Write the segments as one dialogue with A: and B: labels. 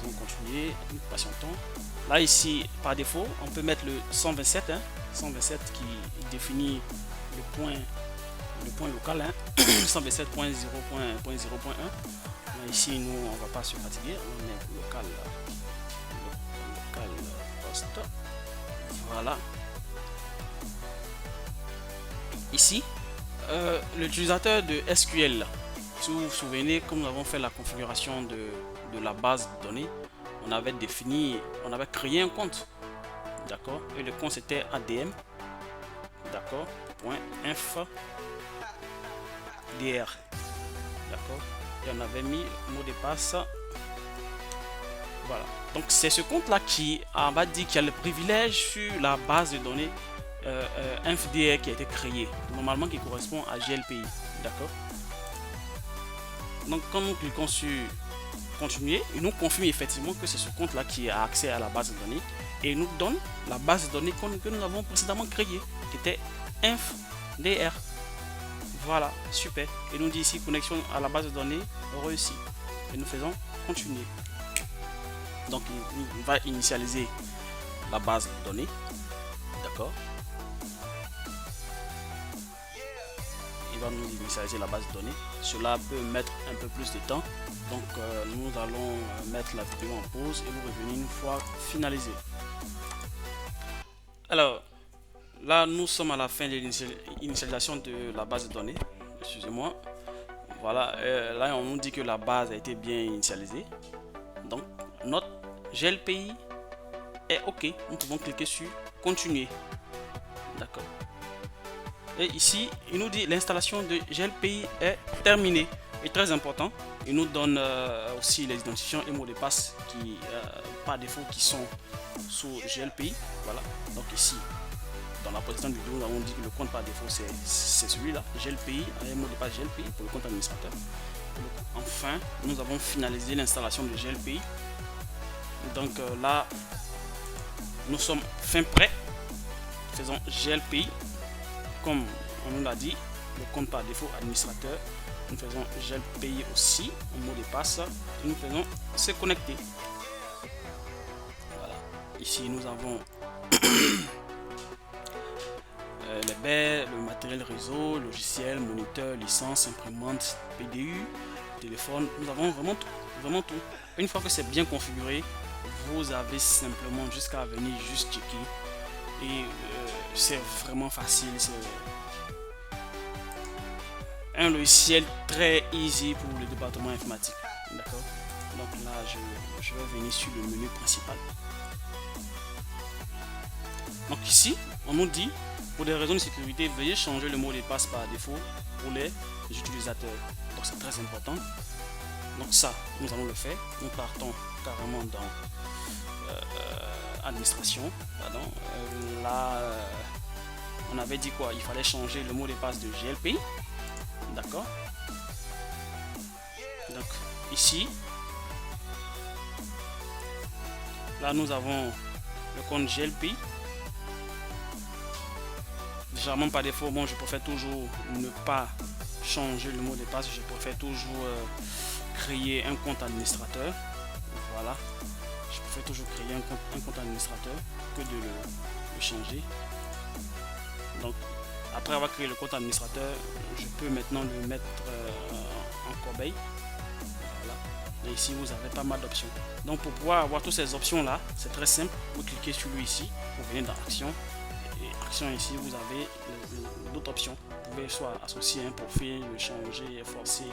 A: faisons continuer, nous patientons. Là ici, par défaut, on peut mettre le 127, 127 qui définit le point local, 127.0.0.1. Ici, nous, on va pas se fatiguer, on met local poste. Voilà. Ici, l'utilisateur de SQL, si vous vous souvenez, comme nous avons fait la configuration de la base de données, on avait créé un compte, d'accord, et le compte c'était ADM, d'accord, .inf dr, d'accord, et on avait mis le mot de passe. Voilà, donc c'est ce compte là qui, on va dire, qui a le privilège sur la base de données infdr qui a été créé, normalement qui correspond à GLPI, d'accord. Donc quand nous cliquons sur continuer, il nous confirme effectivement que c'est ce compte là qui a accès à la base de données et il nous donne la base de données que nous avons précédemment créée, qui était infdr. Voilà, super. Et nous dit ici connexion à la base de données réussie, et nous faisons continuer. Donc il va initialiser la base de données, d'accord. Il va nous initialiser la base de données. Cela peut mettre un peu plus de temps, donc nous allons mettre la vidéo en pause et vous revenir une fois finalisé. Alors là, nous sommes à la fin de l'initialisation de la base de données, excusez-moi. Voilà, là on nous dit que la base a été bien initialisée, donc notre GLPI est OK. Nous pouvons cliquer sur continuer, d'accord. Et ici il nous dit l'installation de GLPI est terminée. Et très important, il nous donne aussi les identifiants et mots de passe qui par défaut qui sont sous GLPI. Voilà, donc ici dans la précédente vidéo nous avons dit que le compte par défaut c'est celui-là, GLPI, un mot de passe GLPI pour le compte administrateur. Enfin, nous avons finalisé l'installation de GLPI. Donc là nous sommes fin prêt. Faisons GLPI comme on nous l'a dit, le compte par défaut administrateur. Nous faisons GLPI aussi, un mot de passe, et nous faisons se connecter. Voilà, ici nous avons les baies, le matériel réseau, logiciel, moniteur, licence, imprimante, PDU, téléphone. Nous avons vraiment tout. Une fois que c'est bien configuré, vous avez simplement jusqu'à venir juste checker et c'est vraiment facile. C'est un logiciel très easy pour le département informatique, d'accord. Donc là je vais venir sur le menu principal. Donc ici on nous dit pour des raisons de sécurité veuillez changer le mot de passe par défaut pour les utilisateurs, donc c'est très important. Donc ça nous allons le faire. Nous partons carrément dans administration, pardon. Là on avait dit quoi, il fallait changer le mot de passe de GLPI, d'accord. Donc ici là nous avons le compte GLPI. Généralement par défaut, bon, je préfère toujours ne pas changer le mot de passe, je préfère toujours créer un compte administrateur. Voilà, je préfère toujours créer un compte administrateur que de le changer. Donc après avoir créé le compte administrateur, je peux maintenant le mettre en corbeille. Voilà. Et ici vous avez pas mal d'options. Donc pour pouvoir avoir toutes ces options là, c'est très simple. Vous cliquez sur lui ici, vous venez dans action. Et action ici vous avez d'autres options. Vous pouvez soit associer un profil, le changer, forcer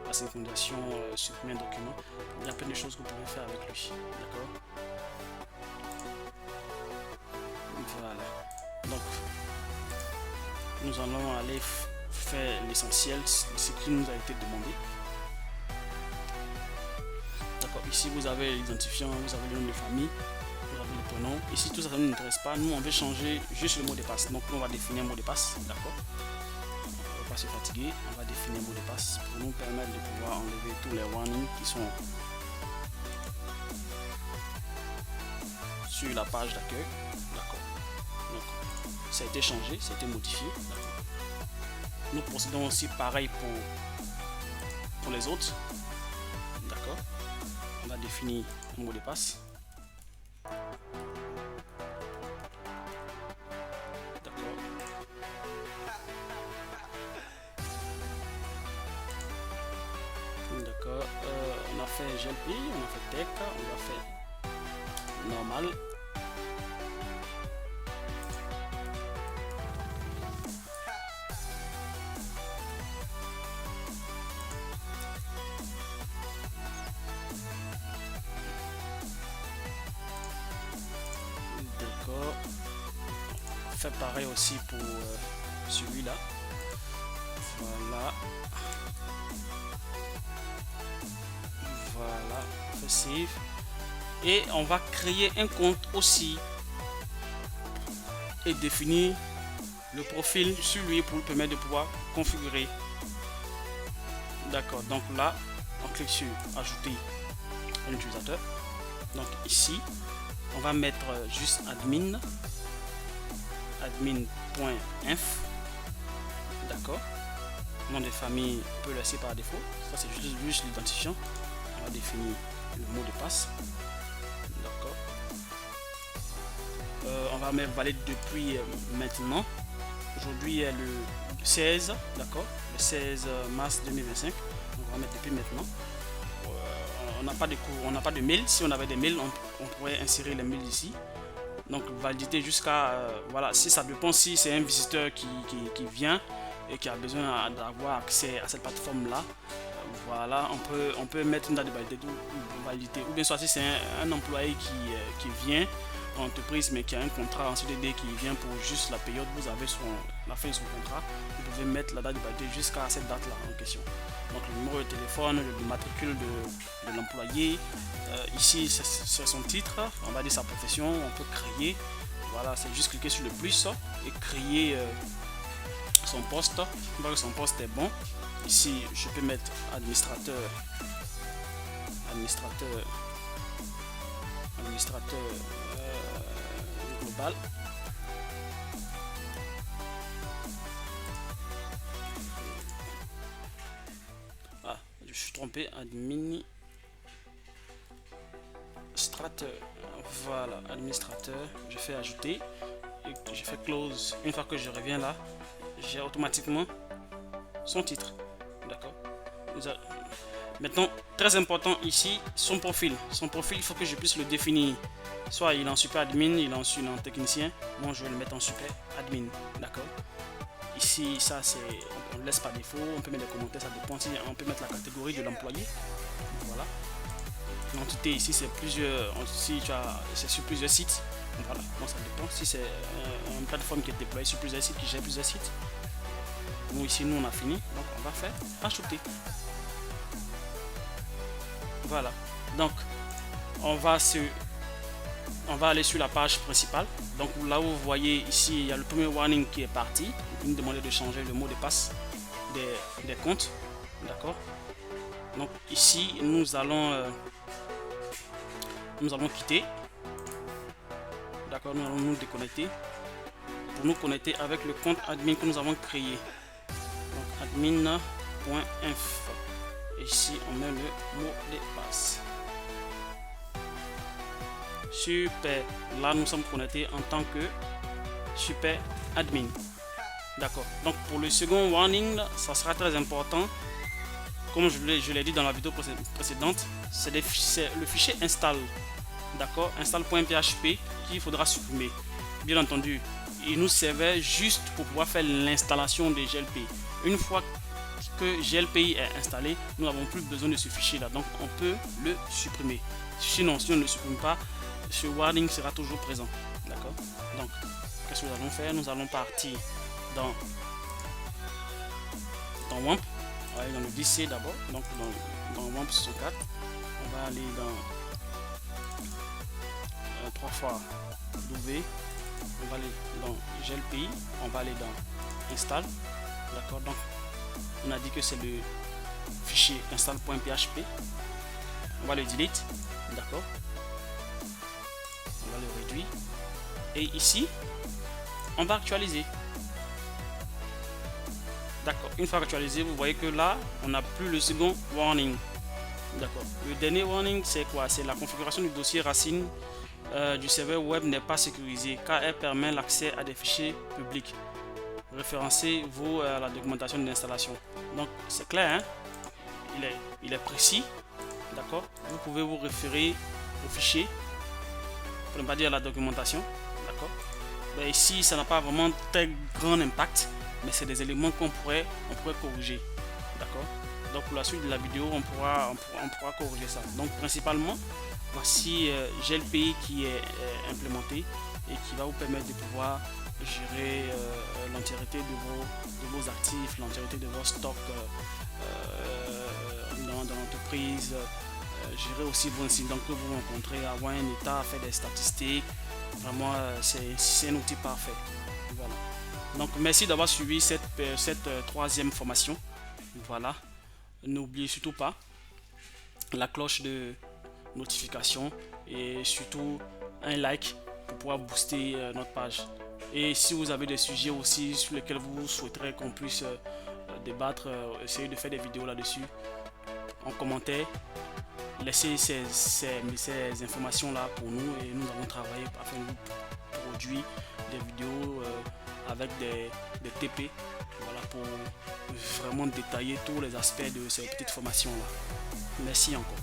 A: la synchronisation, supprimer un document. Il y a plein de choses que vous pouvez faire avec lui. D'accord. Voilà. Donc nous allons aller faire l'essentiel, ce qui nous a été demandé. D'accord, ici vous avez l'identifiant, vous avez le nom de famille, vous avez le prénom. Ici tout ça ne nous intéresse pas, nous on veut changer juste le mot de passe. Donc on va définir un mot de passe, d'accord. On ne va pas se fatiguer, on va définir un mot de passe pour nous permettre de pouvoir enlever tous les warnings qui sont sur la page d'accueil. D'accord. Donc ça a été changé, ça a été modifié. Nous procédons aussi pareil pour les autres. D'accord. On va définir un mot de passe. D'accord. D'accord. On a fait GLP, on a fait tech, on va faire normal. D'accord. Fait pareil aussi pour celui-là. Voilà. Voilà. On fait save. Et on va créer un compte aussi et définir le profil sur lui pour lui permettre de pouvoir configurer. D'accord, donc là on clique sur ajouter un utilisateur. Donc ici on va mettre juste admin.inf. d'accord, nom de famille on peut laisser par défaut, ça c'est juste l'identifiant. On va définir le mot de passe. D'accord, on va mettre valide depuis maintenant. Aujourd'hui est le 16, d'accord, le 16 mars 2025. On va mettre depuis maintenant. On n'a pas de cours, on n'a pas de mail. Si on avait des mails, on pourrait insérer les mails ici. Donc validité jusqu'à voilà, si ça dépend, si c'est un visiteur qui vient et qui a besoin d'avoir accès à cette plateforme là, voilà, on peut mettre une date de validité, ou bien soit si c'est un employé qui vient en entreprise mais qui a un contrat en CDD qui vient pour juste la période où vous avez la fin de son contrat, vous pouvez mettre la date de validité jusqu'à cette date là en question. Donc le numéro de téléphone, le matricule de l'employé, ici c'est son titre, on va dire sa profession, on peut créer, voilà, c'est juste cliquer sur le plus et créer son poste. On voit que son poste est bon. Ici je peux mettre administrateur global. Ah, je suis trompé, administrateur. Voilà, administrateur. Je fais ajouter et je fais close. Une fois que je reviens là, j'ai automatiquement son titre. D'accord. Maintenant, très important ici, son profil. Son profil, il faut que je puisse le définir. Soit il est en super admin, il est en technicien. Moi, je vais le mettre en super admin. D'accord. Ici, ça c'est, on laisse par défaut. On peut mettre des commentaires, ça dépend. On peut mettre la catégorie de l'employé. Voilà. L'entité ici, c'est plusieurs. Si tu as, c'est sur plusieurs sites. Voilà. Bon, ça dépend. Si c'est une plateforme qui est déployée sur plusieurs sites, qui gère plusieurs sites. Nous ici, nous on a fini. Donc on va faire ajouter. Voilà, donc on va aller sur la page principale. Donc là où vous voyez ici, il y a le premier warning qui est parti. Il nous demande de changer le mot de passe des comptes. D'accord. Donc ici nous allons quitter. D'accord, nous allons nous déconnecter pour nous connecter avec le compte admin que nous avons créé. Donc admin.inf. Ici on met le mot de passe. Super, là nous sommes connectés en tant que super admin. D'accord, donc pour le second warning, ça sera très important. Comme je l'ai dit dans la vidéo précédente, c'est le fichier install. D'accord, install.php qu'il faudra supprimer. Bien entendu, il nous servait juste pour pouvoir faire l'installation de GLP. Une fois que GLPI est installé, nous n'avons plus besoin de ce fichier là, donc on peut le supprimer. Sinon, si on ne le supprime pas, ce warning sera toujours présent. D'accord. Donc qu'est-ce que nous allons faire? Nous allons partir dans WAMP. On va aller dans le DC d'abord, donc dans WAMP 64. On va aller dans 3 fois W. On va aller dans GLPI, on va aller dans install. D'accord, donc on a dit que c'est le fichier install.php. On va le delete. D'accord, on va le réduire et ici on va actualiser. D'accord, une fois actualisé, vous voyez que là on n'a plus le second warning. D'accord. Le dernier warning, c'est quoi? C'est la configuration du dossier racine du serveur web n'est pas sécurisée car elle permet l'accès à des fichiers publics. Référencez-vous à la documentation d'installation. Donc c'est clair, hein? Il est précis. D'accord. Vous pouvez vous référer au fichier, pour ne pas dire à la documentation. D'accord. Mais ici, ça n'a pas vraiment très grand impact, mais c'est des éléments qu'on pourrait corriger. D'accord. Donc pour la suite de la vidéo, on pourra corriger ça. Donc principalement, voici GLPI qui est implémenté et qui va vous permettre de pouvoir gérer l'entièreté de vos actifs, l'entièreté de vos stocks dans l'entreprise, gérer aussi vos incidents que vous rencontrez, avoir un état, faire des statistiques. Vraiment, c'est un outil parfait. Voilà. Donc merci d'avoir suivi cette troisième formation. Voilà. N'oubliez surtout pas la cloche de notification et surtout un like pour pouvoir booster notre page. Et si vous avez des sujets aussi sur lesquels vous souhaiterez qu'on puisse débattre, essayer de faire des vidéos là-dessus, en commentaire, laissez ces informations là pour nous et nous allons travailler afin de vous produire des vidéos avec des TP, voilà, pour vraiment détailler tous les aspects de ces petites formations là. Merci encore.